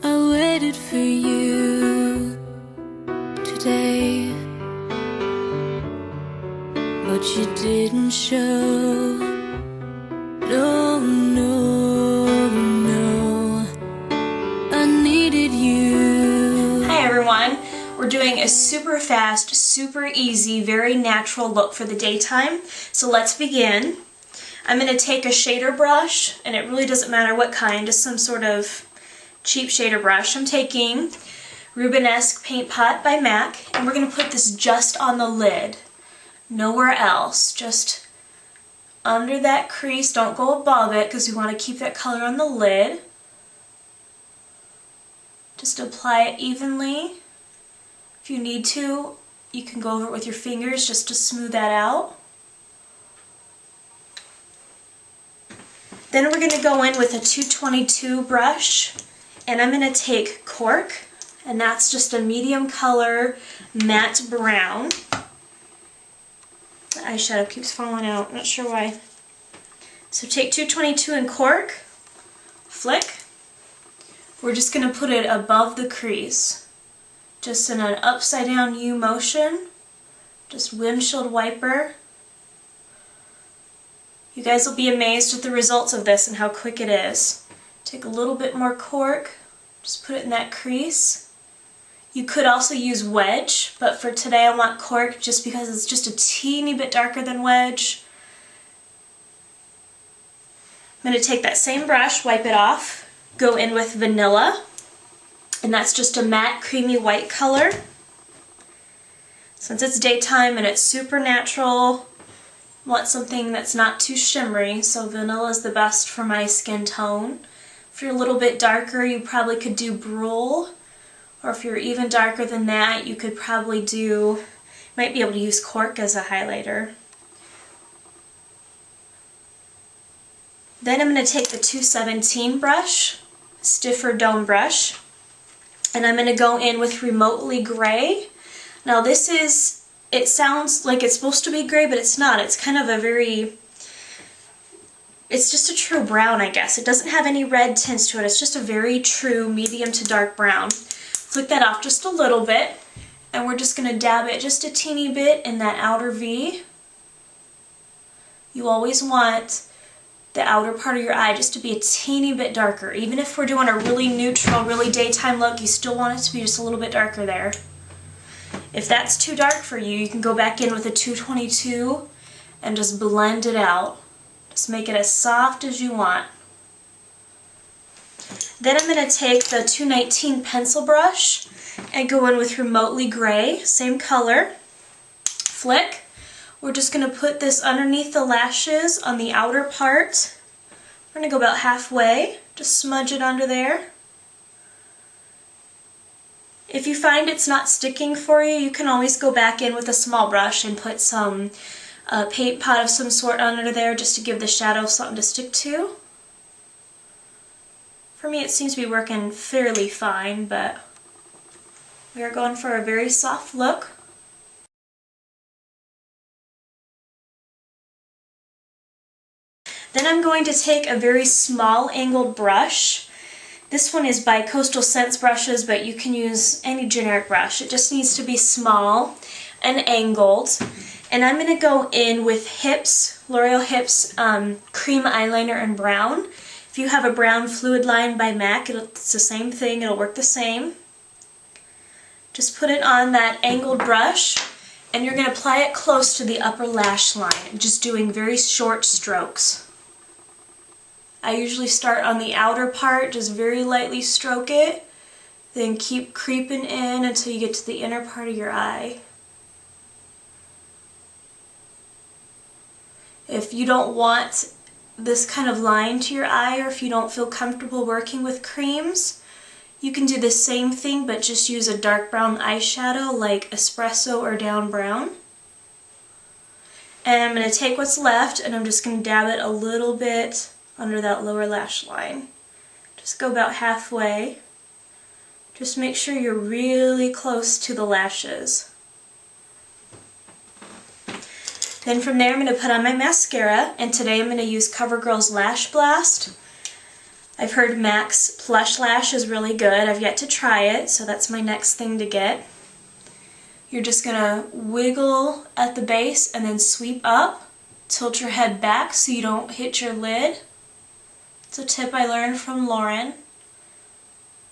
I waited for you today, but you didn't show. No, no, no, I needed you. Hi everyone, we're doing a super fast, super easy, very natural look for the daytime. So let's begin. I'm going to take a shader brush, and it really doesn't matter what kind, just some sort of cheap shader brush. I'm taking Rubenesque Paint Pot by MAC, and we're going to put this just on the lid, nowhere else, just under that crease. Don't go above it because we want to keep that color on the lid. Just apply it evenly. If you need to, you can go over it with your fingers just to smooth that out. Then we're going to go in with a 222 brush, and I'm going to take Cork, and that's just a medium color matte brown. The eyeshadow keeps falling out, I'm not sure why. So take 222 and Cork, flick. We're just going to put it above the crease, just in an upside down U motion, just windshield wiper. You guys will be amazed with the results of this and how quick it is. Take a little bit more Cork, just put it in that crease. You could also use Wedge, but for today I want Cork just because it's just a teeny bit darker than Wedge. I'm going to take that same brush, wipe it off, go in with Vanilla, and that's just a matte creamy white color. Since it's daytime and it's super natural, I want something that's not too shimmery, so vanilla is the best for my skin tone. If you're a little bit darker, you probably could do Brule, or if you're even darker than that, you could probably might be able to use Cork as a highlighter. Then I'm going to take the 217 brush, stiffer dome brush, and I'm going to go in with Remotely Gray. Now this is, it sounds like it's supposed to be gray, but it's not. It's kind of it's just a true brown, I guess. It doesn't have any red tints to it. It's just a very true medium to dark brown. Flick that off just a little bit, and we're just going to dab it just a teeny bit in that outer V. You always want the outer part of your eye just to be a teeny bit darker. Even if we're doing a really neutral, really daytime look, you still want it to be just a little bit darker there. If that's too dark for you, you can go back in with a 222 and just blend it out. Just make it as soft as you want. Then I'm going to take the 219 pencil brush and go in with Remotely Gray, same color. Flick. We're just going to put this underneath the lashes on the outer part. We're going to go about halfway. Just smudge it under there. If you find it's not sticking for you, you can always go back in with a small brush and put some paint pot of some sort under there just to give the shadow something to stick to. For me, it seems to be working fairly fine, but we are going for a very soft look. Then I'm going to take a very small angled brush. This one is by Coastal Scents brushes, but you can use any generic brush. It just needs to be small and angled. And I'm going to go in with Hips, L'Oreal Hips Cream Eyeliner in brown. If you have a brown fluid line by MAC, it's the same thing. It'll work the same. Just put it on that angled brush, and you're going to apply it close to the upper lash line, just doing very short strokes. I usually start on the outer part, just very lightly stroke it, then keep creeping in until you get to the inner part of your eye. If you don't want this kind of line to your eye, or if you don't feel comfortable working with creams, you can do the same thing but just use a dark brown eyeshadow like Espresso or Down Brown. And I'm going to take what's left and I'm just going to dab it a little bit under that lower lash line. Just go about halfway. Just make sure you're really close to the lashes. Then from there I'm going to put on my mascara, and today I'm going to use CoverGirl's Lash Blast. I've heard MAC's Plush Lash is really good. I've yet to try it, so that's my next thing to get. You're just gonna wiggle at the base and then sweep up. Tilt your head back so you don't hit your lid. It's a tip I learned from Lauren,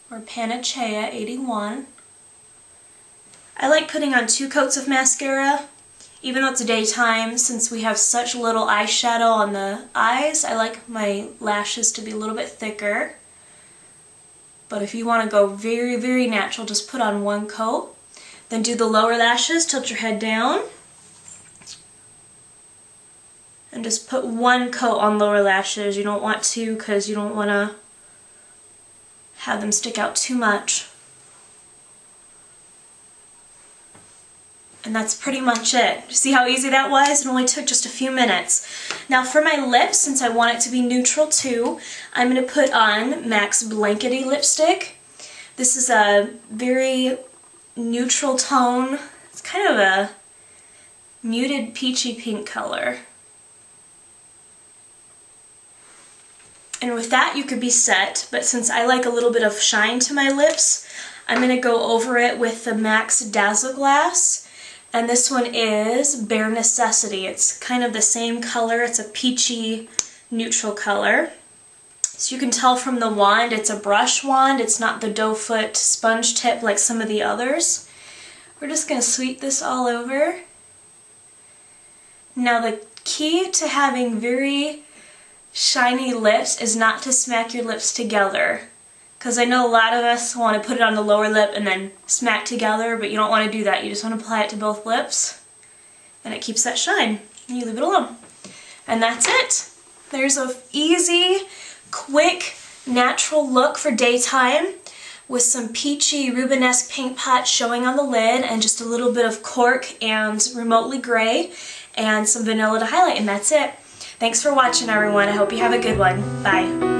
or Panachea81. I like putting on 2 coats of mascara, even though it's daytime. Since we have such little eyeshadow on the eyes, I like my lashes to be a little bit thicker. But if you want to go very, very natural, just put on 1 coat. Then do the lower lashes, tilt your head down. And just put 1 coat on lower lashes. You don't want 2 because you don't want to have them stick out too much. And that's pretty much it. See how easy that was? It only took just a few minutes. Now for my lips, since I want it to be neutral too, I'm going to put on MAC's Blankety lipstick. This is a very neutral tone. It's kind of a muted peachy pink color. And with that you could be set, but since I like a little bit of shine to my lips, I'm going to go over it with the MAC's Dazzle Glass. And this one is Bare Necessity. It's kind of the same color. It's a peachy neutral color. So you can tell from the wand, it's a brush wand. It's not the doe foot sponge tip like some of the others. We're just going to sweep this all over. Now the key to having very shiny lips is not to smack your lips together. Because I know a lot of us want to put it on the lower lip and then smack together, but you don't want to do that. You just want to apply it to both lips, and it keeps that shine. And you leave it alone. And that's it. There's an easy, quick, natural look for daytime with some peachy Rubenesque paint pot showing on the lid and just a little bit of cork and remotely gray and some vanilla to highlight, and that's it. Thanks for watching, everyone. I hope you have a good one. Bye.